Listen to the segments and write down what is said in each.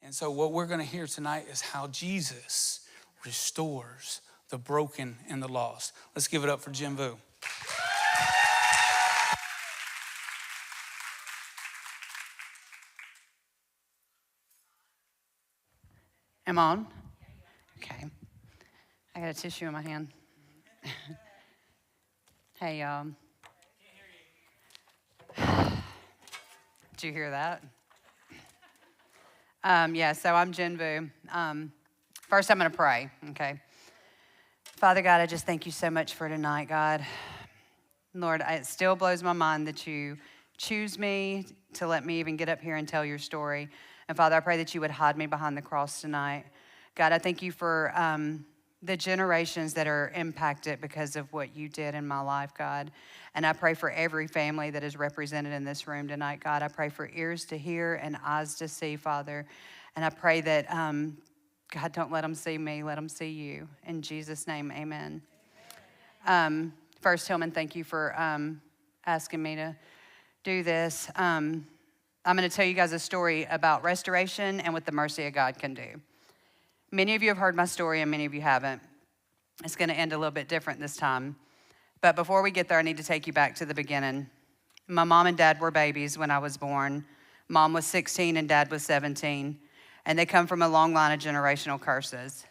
And so what we're going to hear tonight is how Jesus restores the broken and the lost. Let's give it up for Jim Vu. Am I on? Okay. I got a tissue in my hand. Hey, did you hear that? So I'm Jen Vu. First, I'm going to pray, okay? Father God, I just thank you so much for tonight, God. Lord, it still blows my mind that you choose me to let me even get up here and tell your story. And Father, I pray that you would hide me behind the cross tonight. God, I thank you for the generations that are impacted because of what you did in my life, God. And I pray for every family that is represented in this room tonight, God. I pray for ears to hear and eyes to see, Father. And I pray that, God, don't let them see me, let them see you. In Jesus' name, amen. First, Hillman, thank you for asking me to do this. I'm going to tell you guys a story about restoration and what the mercy of God can do. Many of you have heard my story and many of you haven't. It's going to end a little bit different this time. But before we get there, I need to take you back to the beginning. My mom and dad were babies when I was born. Mom was 16 and dad was 17. And they come from a long line of generational curses.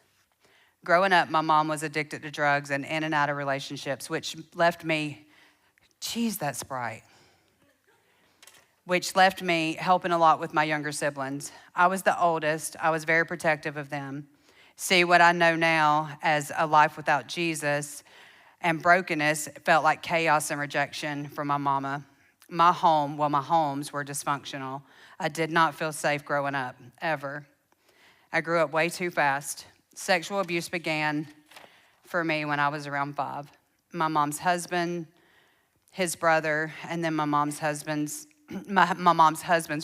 Growing up, my mom was addicted to drugs and in and out of relationships, which left me, that's bright. Which left me helping a lot with my younger siblings. I was the oldest. I was very protective of them. See, what I know now as a life without Jesus and brokenness felt like chaos and rejection from my mama. My homes were dysfunctional. I did not feel safe growing up, ever. I grew up way too fast. Sexual abuse began for me when I was around 5. My mom's husband, his brother, and then my mom's husband's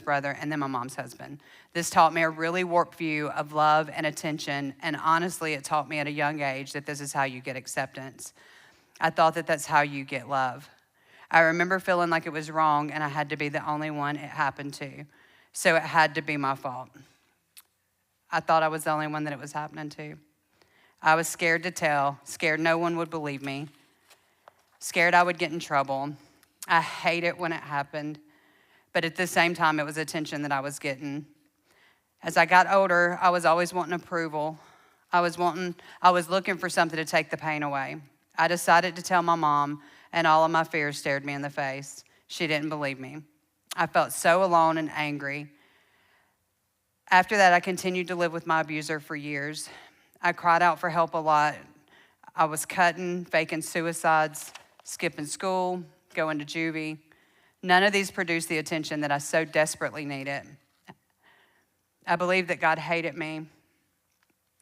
brother, and then my mom's husband. This taught me a really warped view of love and attention, and honestly, it taught me at a young age that this is how you get acceptance. I thought that that's how you get love. I remember feeling like it was wrong, and I had to be the only one it happened to, so it had to be my fault. I thought I was the only one that it was happening to. I was scared to tell, scared no one would believe me, scared I would get in trouble. I hate it when it happened. But at the same time, it was attention that I was getting. As I got older, I was always wanting approval. I was looking for something to take the pain away. I decided to tell my mom, and all of my fears stared me in the face. She didn't believe me. I felt so alone and angry. After that, I continued to live with my abuser for years. I cried out for help a lot. I was cutting, faking suicides, skipping school, going to juvie. None of these produced the attention that I so desperately needed. I believed that God hated me,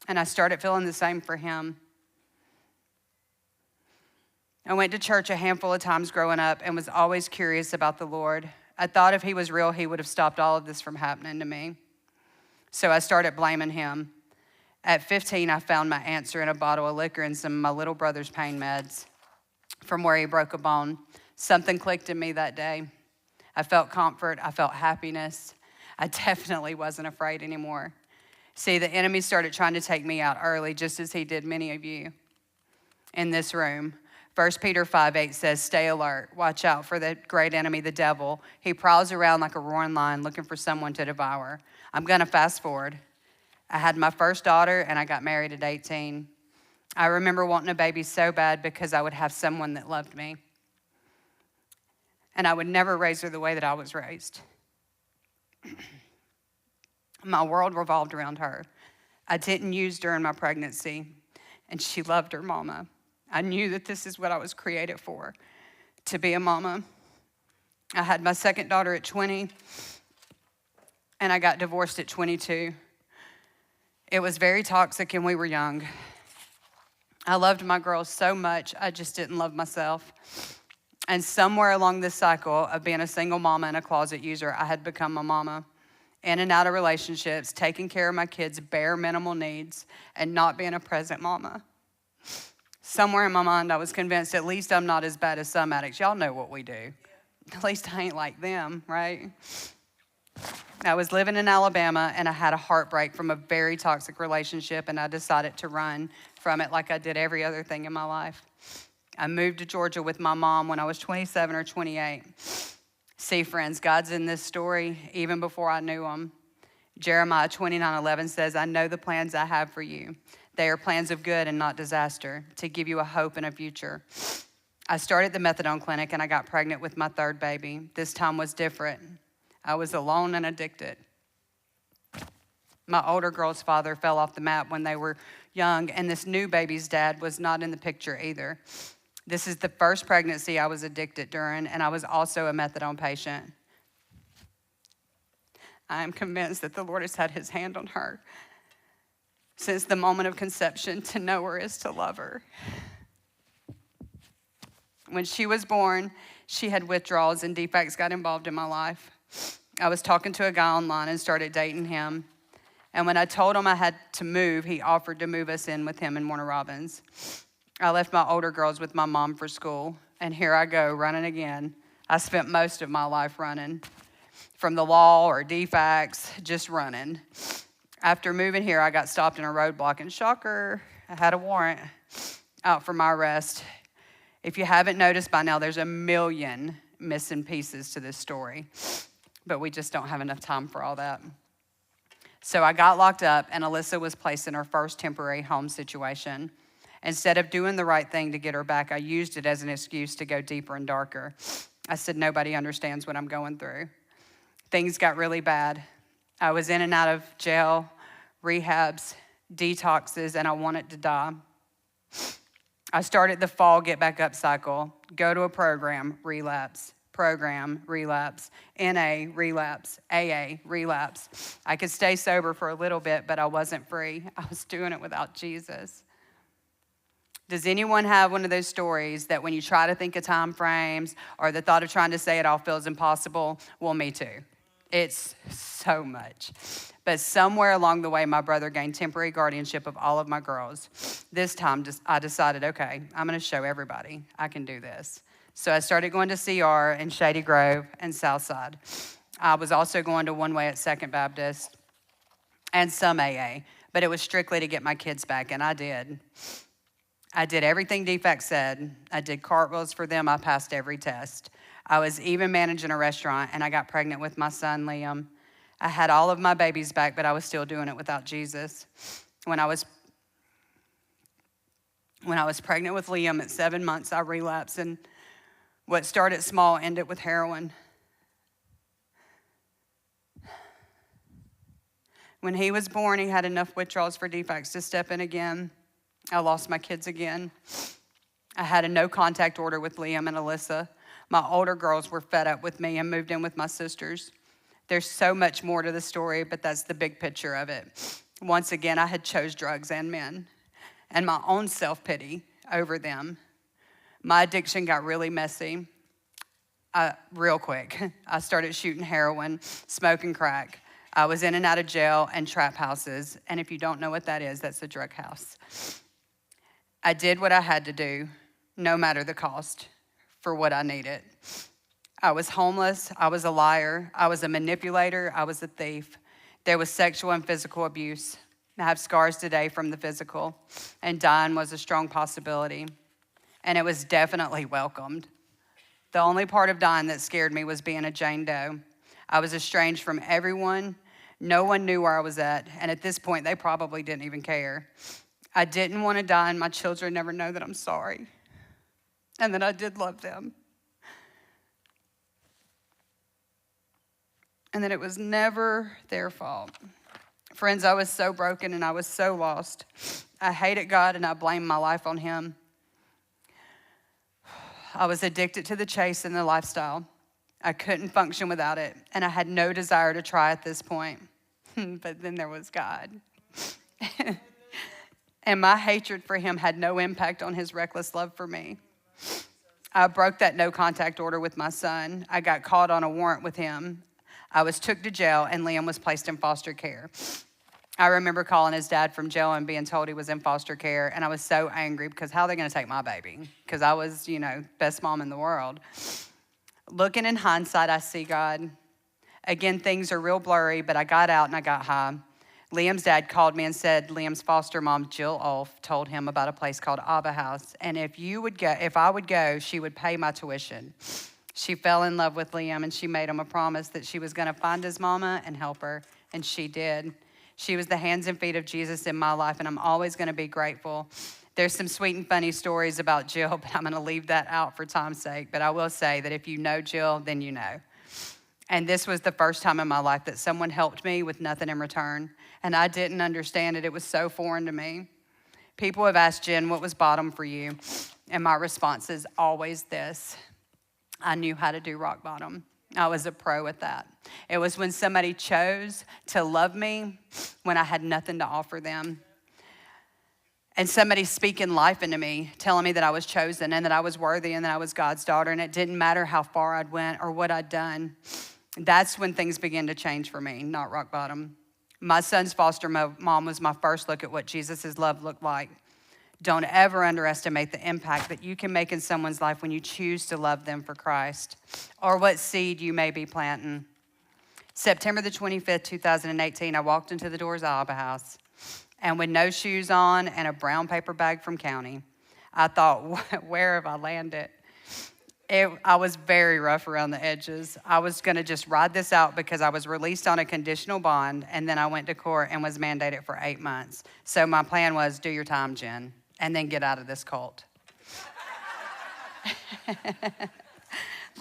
and I started feeling the same for him. I went to church a handful of times growing up and was always curious about the Lord. I thought if he was real, he would have stopped all of this from happening to me. So I started blaming him. At 15, I found my answer in a bottle of liquor and some of my little brother's pain meds from where he broke a bone. Something clicked in me that day. I felt comfort. I felt happiness. I definitely wasn't afraid anymore. See, the enemy started trying to take me out early, just as he did many of you in this room. 1 Peter 5:8 says, stay alert. Watch out for the great enemy, the devil. He prowls around like a roaring lion looking for someone to devour. I'm going to fast forward. I had my first daughter, and I got married at 18. I remember wanting a baby so bad because I would have someone that loved me. And I would never raise her the way that I was raised. My world revolved around her. I didn't use during my pregnancy, and she loved her mama. I knew that this is what I was created for, to be a mama. I had my second daughter at 20, and I got divorced at 22. It was very toxic, and we were young. I loved my girls so much, I just didn't love myself. And somewhere along this cycle of being a single mama and a closet user, I had become a mama. In and out of relationships, taking care of my kids' bare minimal needs, and not being a present mama. Somewhere in my mind, I was convinced at least I'm not as bad as some addicts. Y'all know what we do. At least I ain't like them, right? I was living in Alabama, and I had a heartbreak from a very toxic relationship, and I decided to run from it like I did every other thing in my life. I moved to Georgia with my mom when I was 27 or 28. See, friends, God's in this story even before I knew him. Jeremiah 29:11 says, I know the plans I have for you. They are plans of good and not disaster, to give you a hope and a future. I started the methadone clinic, and I got pregnant with my third baby. This time was different. I was alone and addicted. My older girl's father fell off the map when they were young, and this new baby's dad was not in the picture either. This is the first pregnancy I was addicted during, and I was also a methadone patient. I am convinced that the Lord has had his hand on her since the moment of conception. To know her is to love her. When she was born, she had withdrawals, and defects got involved in my life. I was talking to a guy online and started dating him. And when I told him I had to move, he offered to move us in with him in Warner Robins. I left my older girls with my mom for school, and here I go, running again. I spent most of my life running. From the law or defects, just running. After moving here, I got stopped in a roadblock, and shocker, I had a warrant out for my arrest. If you haven't noticed by now, there's a million missing pieces to this story, but we just don't have enough time for all that. So I got locked up, and Alyssa was placed in her first temporary home situation. Instead of doing the right thing to get her back, I used it as an excuse to go deeper and darker. I said, nobody understands what I'm going through. Things got really bad. I was in and out of jail, rehabs, detoxes, and I wanted to die. I started the fall get back up cycle, go to a program, relapse, NA, relapse, AA, relapse. I could stay sober for a little bit, but I wasn't free. I was doing it without Jesus. Does anyone have one of those stories that when you try to think of time frames or the thought of trying to say it all feels impossible? Well, me too. It's so much. But somewhere along the way, my brother gained temporary guardianship of all of my girls. This time, I decided, okay, I'm going to show everybody I can do this. So I started going to CR in Shady Grove and Southside. I was also going to ONEWAY at Second Baptist and some AA, but it was strictly to get my kids back, and I did. I did everything Defect said. I did cartwheels for them. I passed every test. I was even managing a restaurant, and I got pregnant with my son, Liam. I had all of my babies back, but I was still doing it without Jesus. When I was pregnant with Liam at 7 months, I relapsed, and what started small ended with heroin. When he was born, he had enough withdrawals for Defects to step in again. I lost my kids again. I had a no contact order with Liam and Alyssa. My older girls were fed up with me and moved in with my sisters. There's so much more to the story, but that's the big picture of it. Once again, I had chose drugs and men and my own self-pity over them. My addiction got really messy real quick. I started shooting heroin, smoking crack. I was in and out of jail and trap houses. And if you don't know what that is, that's a drug house. I did what I had to do, no matter the cost, for what I needed. I was homeless. I was a liar. I was a manipulator. I was a thief. There was sexual and physical abuse. I have scars today from the physical, and dying was a strong possibility. And it was definitely welcomed. The only part of dying that scared me was being a Jane Doe. I was estranged from everyone. No one knew where I was at, and at this point, they probably didn't even care. I didn't want to die, and my children never know that I'm sorry and that I did love them. And that it was never their fault. Friends, I was so broken and I was so lost. I hated God and I blamed my life on him. I was addicted to the chase and the lifestyle. I couldn't function without it, and I had no desire to try at this point. But then there was God. And my hatred for him had no impact on his reckless love for me. I broke that no contact order with my son. I got caught on a warrant with him. I was took to jail, and Liam was placed in foster care. I remember calling his dad from jail and being told he was in foster care, and I was so angry because how are they going to take my baby? Because I was, best mom in the world. Looking in hindsight, I see God. Again, things are real blurry, but I got out and I got high. Liam's dad called me and said Liam's foster mom, Jill Ulf, told him about a place called Abba House. And if I would go, she would pay my tuition. She fell in love with Liam and she made him a promise that she was going to find his mama and help her. And she did. She was the hands and feet of Jesus in my life, and I'm always going to be grateful. There's some sweet and funny stories about Jill, but I'm going to leave that out for time's sake. But I will say that if you know Jill, then you know. And this was the first time in my life that someone helped me with nothing in return. And I didn't understand it. It was so foreign to me. People have asked, Jen, what was bottom for you? And my response is always this: I knew how to do rock bottom. I was a pro at that. It was when somebody chose to love me when I had nothing to offer them. And somebody speaking life into me, telling me that I was chosen and that I was worthy and that I was God's daughter, and it didn't matter how far I'd went or what I'd done. That's when things began to change for me, not rock bottom. My son's foster mom was my first look at what Jesus' love looked like. Don't ever underestimate the impact that you can make in someone's life when you choose to love them for Christ, or what seed you may be planting. September the 25th, 2018, I walked into the doors of Abba House, and with no shoes on and a brown paper bag from county, I thought, where have I landed? I was very rough around the edges. I was going to just ride this out because I was released on a conditional bond, and then I went to court and was mandated for 8 months. So my plan was, do your time, Jen, and then get out of this cult.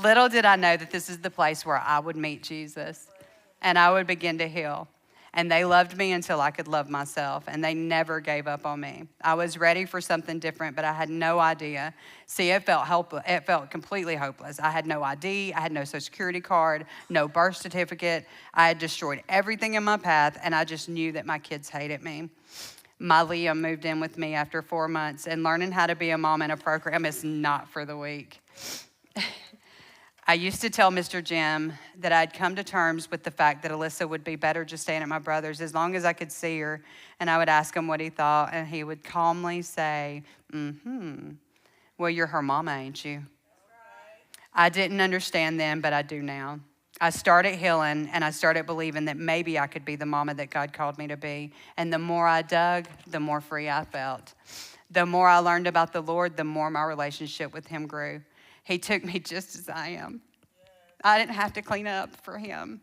Little did I know that this is the place where I would meet Jesus, and I would begin to heal. And they loved me until I could love myself, and they never gave up on me. I was ready for something different, but I had no idea. See, it felt completely hopeless. I had no ID, I had no social security card, no birth certificate. I had destroyed everything in my path, and I just knew that my kids hated me. My Liam moved in with me after 4 months, and learning how to be a mom in a program is not for the weak. I used to tell Mr. Jim that I'd come to terms with the fact that Alyssa would be better just staying at my brother's as long as I could see her, and I would ask him what he thought, and he would calmly say, well, you're her mama, ain't you? I didn't understand then, but I do now. I started healing, and I started believing that maybe I could be the mama that God called me to be, and the more I dug, the more free I felt. The more I learned about the Lord, the more my relationship with him grew. He took me just as I am. I didn't have to clean up for him.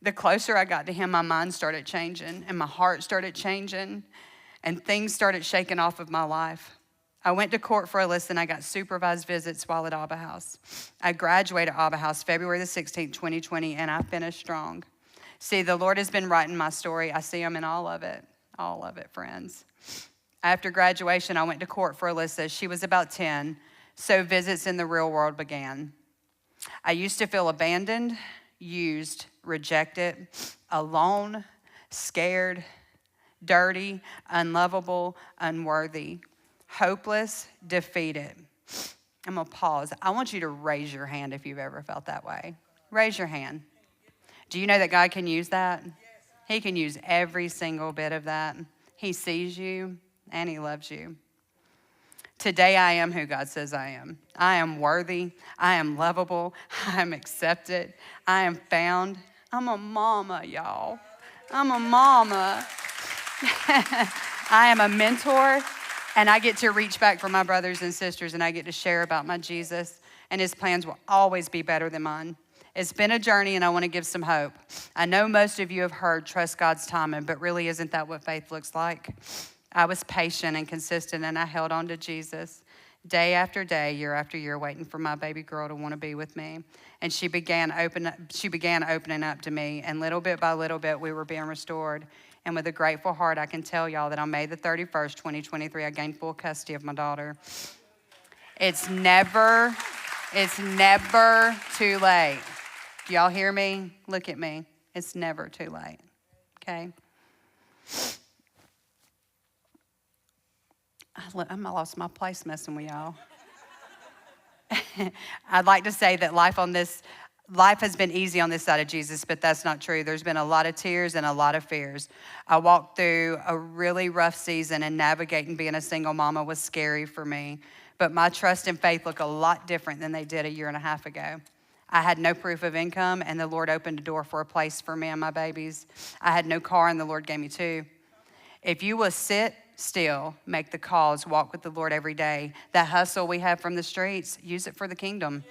The closer I got to him, my mind started changing, and my heart started changing, and things started shaking off of my life. I went to court for Alyssa, and I got supervised visits while at Abba House. I graduated Abba House February the 16th, 2020, and I finished strong. See, the Lord has been writing my story. I see him in all of it, friends. After graduation, I went to court for Alyssa. She was about 10. So visits in the real world began. I used to feel abandoned, used, rejected, alone, scared, dirty, unlovable, unworthy, hopeless, defeated. I'm going to pause. I want you to raise your hand if you've ever felt that way. Raise your hand. Do you know that God can use that? He can use every single bit of that. He sees you and he loves you. Today, I am who God says I am. I am worthy. I am lovable. I am accepted. I am found. I'm a mama, y'all. I'm a mama. I am a mentor, and I get to reach back for my brothers and sisters, and I get to share about my Jesus, and his plans will always be better than mine. It's been a journey, and I want to give some hope. I know most of you have heard trust God's timing, but really isn't that what faith looks like? I was patient and consistent, and I held on to Jesus day after day, year after year, waiting for my baby girl to want to be with me. And she began opening up to me, and little bit by little bit, we were being restored. And with a grateful heart, I can tell y'all that on May the 31st, 2023, I gained full custody of my daughter. It's never too late. Do y'all hear me? Look at me. It's never too late, okay? I lost my place messing with y'all. I'd like to say that life has been easy on this side of Jesus, but that's not true. There's been a lot of tears and a lot of fears. I walked through a really rough season, and navigating being a single mama was scary for me. But my trust and faith look a lot different than they did a year and a half ago. I had no proof of income, and the Lord opened a door for a place for me and my babies. I had no car, and the Lord gave me 2. If you will sit still, make the calls, walk with the Lord every day, that hustle we have from the streets, use it for the kingdom.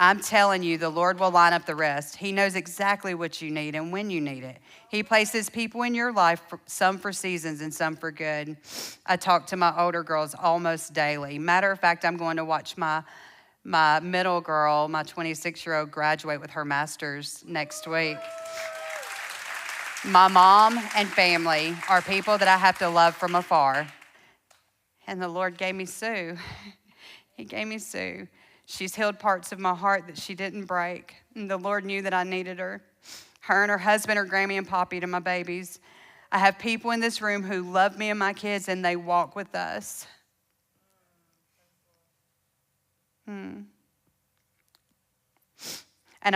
I'm telling you, the Lord will line up the rest. He knows exactly what you need and when you need it. He places people in your life, some for seasons and some for good. I talk to my older girls almost daily. Matter of fact, I'm going to watch my middle girl, my 26-year-old, graduate with her master's next week. My mom and family are people that I have to love from afar. And the Lord gave me Sue. He gave me Sue. She's healed parts of my heart that she didn't break. And the Lord knew that I needed her. Her and her husband are Grammy and Poppy to my babies. I have people in this room who love me and my kids, and they walk with us. And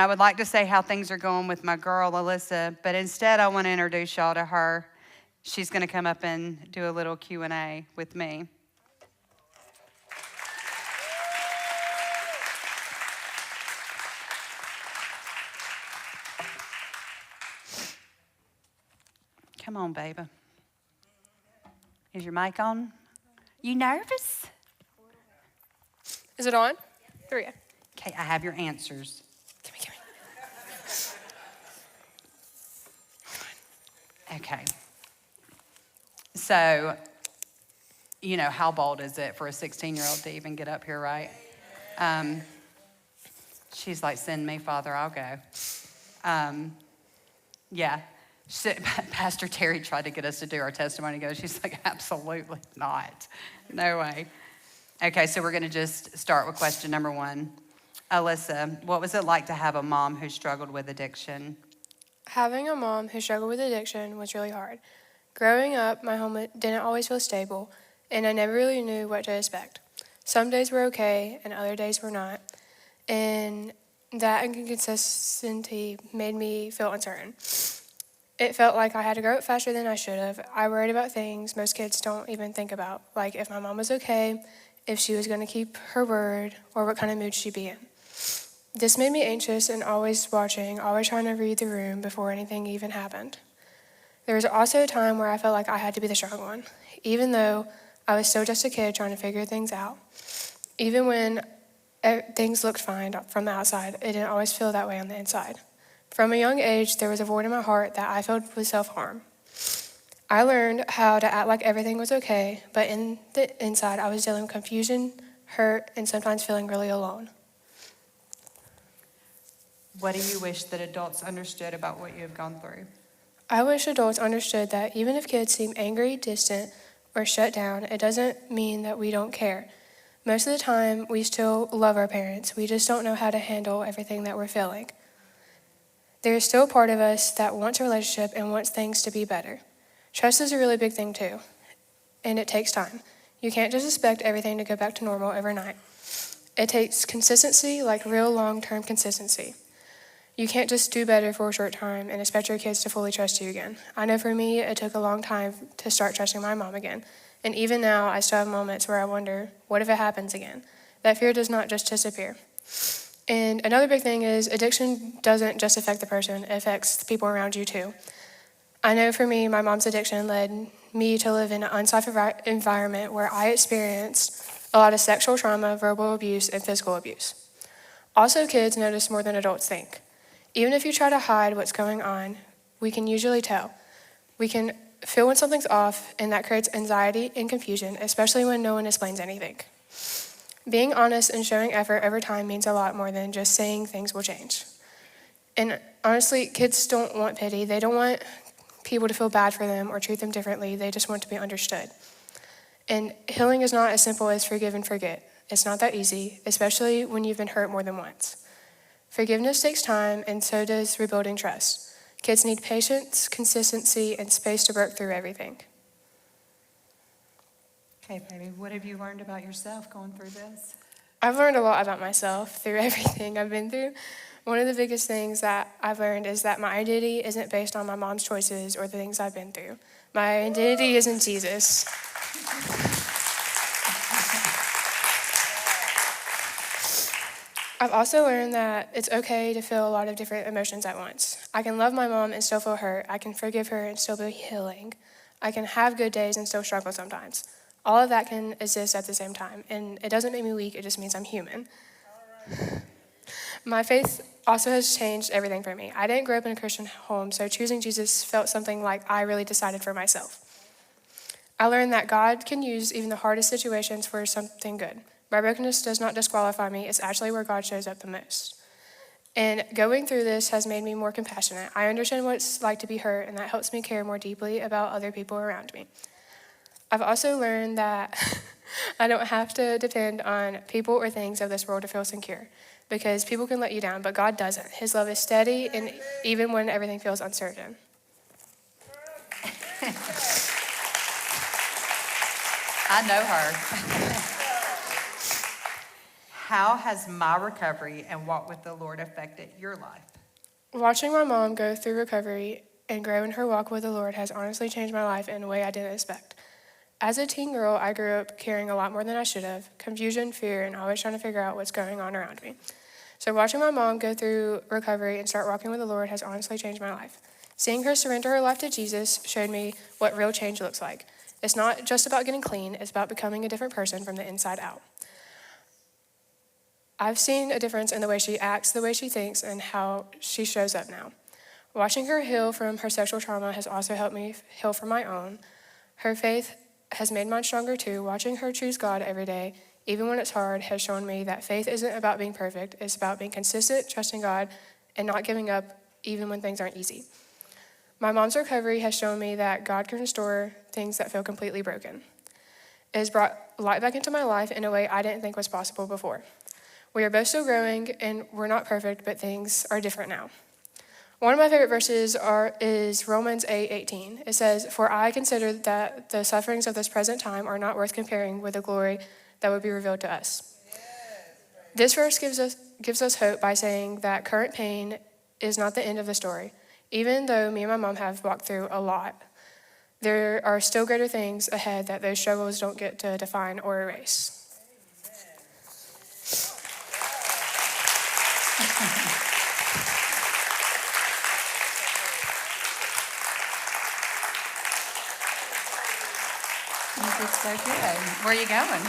I would like to say how things are going with my girl, Alyssa, but instead I want to introduce y'all to her. She's going to come up and do a little Q&A with me. Come on, baby. Is your mic on? You nervous? Is it on? 3. Okay, I have your answers. Give me. Okay. So, you know, how bold is it for a 16-year-old to even get up here, right? She's like, send me, Father, I'll go. Yeah. Pastor Terry tried to get us to do our testimony. She's like, absolutely not. No way. Okay, so we're going to just start with question number 1. Alyssa, what was it like to have a mom who struggled with addiction? Having a mom who struggled with addiction was really hard. Growing up, my home didn't always feel stable, and I never really knew what to expect. Some days were okay, and other days were not. And that inconsistency made me feel uncertain. It felt like I had to grow up faster than I should have. I worried about things most kids don't even think about, like if my mom was okay, if she was going to keep her word, or what kind of mood she'd be in. This made me anxious and always watching, always trying to read the room before anything even happened. There was also a time where I felt like I had to be the strong one, even though I was still just a kid trying to figure things out. Even when things looked fine from the outside, it didn't always feel that way on the inside. From a young age, there was a void in my heart that I filled with self-harm. I learned how to act like everything was okay, but in the inside, I was dealing with confusion, hurt, and sometimes feeling really alone. What do you wish that adults understood about what you have gone through? I wish adults understood that even if kids seem angry, distant, or shut down, it doesn't mean that we don't care. Most of the time, we still love our parents. We just don't know how to handle everything that we're feeling. There is still a part of us that wants a relationship and wants things to be better. Trust is a really big thing too, and it takes time. You can't just expect everything to go back to normal overnight. It takes consistency, like real long-term consistency. You can't just do better for a short time and expect your kids to fully trust you again. I know for me, it took a long time to start trusting my mom again. And even now, I still have moments where I wonder, what if it happens again? That fear does not just disappear. And another big thing is addiction doesn't just affect the person, it affects the people around you too. I know for me, my mom's addiction led me to live in an unsafe environment where I experienced a lot of sexual trauma, verbal abuse, and physical abuse. Also, kids notice more than adults think. Even if you try to hide what's going on, we can usually tell. We can feel when something's off, and that creates anxiety and confusion, especially when no one explains anything. Being honest and showing effort over time means a lot more than just saying things will change. And honestly, kids don't want pity. They don't want people to feel bad for them or treat them differently. They just want to be understood. And healing is not as simple as forgive and forget. It's not that easy, especially when you've been hurt more than once. Forgiveness takes time, and so does rebuilding trust. Kids need patience, consistency, and space to work through everything. Okay, baby, what have you learned about yourself going through this? I've learned a lot about myself through everything I've been through. One of the biggest things that I've learned is that my identity isn't based on my mom's choices or the things I've been through. My identity is in Jesus. I've also learned that it's okay to feel a lot of different emotions at once. I can love my mom and still feel hurt. I can forgive her and still be healing. I can have good days and still struggle sometimes. All of that can exist at the same time, and it doesn't make me weak, it just means I'm human. My faith also has changed everything for me. I didn't grow up in a Christian home, so choosing Jesus felt something like I really decided for myself. I learned that God can use even the hardest situations for something good. My brokenness does not disqualify me, it's actually where God shows up the most. And going through this has made me more compassionate. I understand what it's like to be hurt, and that helps me care more deeply about other people around me. I've also learned that I don't have to depend on people or things of this world to feel secure, because people can let you down, but God doesn't. His love is steady, and even when everything feels uncertain. I know her. How has my recovery and walk with the Lord affected your life? Watching my mom go through recovery and grow in her walk with the Lord has honestly changed my life in a way I didn't expect. As a teen girl, I grew up caring a lot more than I should have, confusion, fear, and always trying to figure out what's going on around me. So watching my mom go through recovery and start walking with the Lord has honestly changed my life. Seeing her surrender her life to Jesus showed me what real change looks like. It's not just about getting clean, it's about becoming a different person from the inside out. I've seen a difference in the way she acts, the way she thinks, and how she shows up now. Watching her heal from her sexual trauma has also helped me heal from my own. Her faith has made mine stronger too. Watching her choose God every day, even when it's hard, has shown me that faith isn't about being perfect. It's about being consistent, trusting God, and not giving up even when things aren't easy. My mom's recovery has shown me that God can restore things that feel completely broken. It has brought light back into my life in a way I didn't think was possible before. We are both still growing, and we're not perfect, but things are different now. One of my favorite verses is Romans 8:18. It says, "For I consider that the sufferings of this present time are not worth comparing with the glory that would be revealed to us." This verse gives us hope by saying that current pain is not the end of the story. Even though me and my mom have walked through a lot, there are still greater things ahead that those struggles don't get to define or erase. You did so good. Where are you going?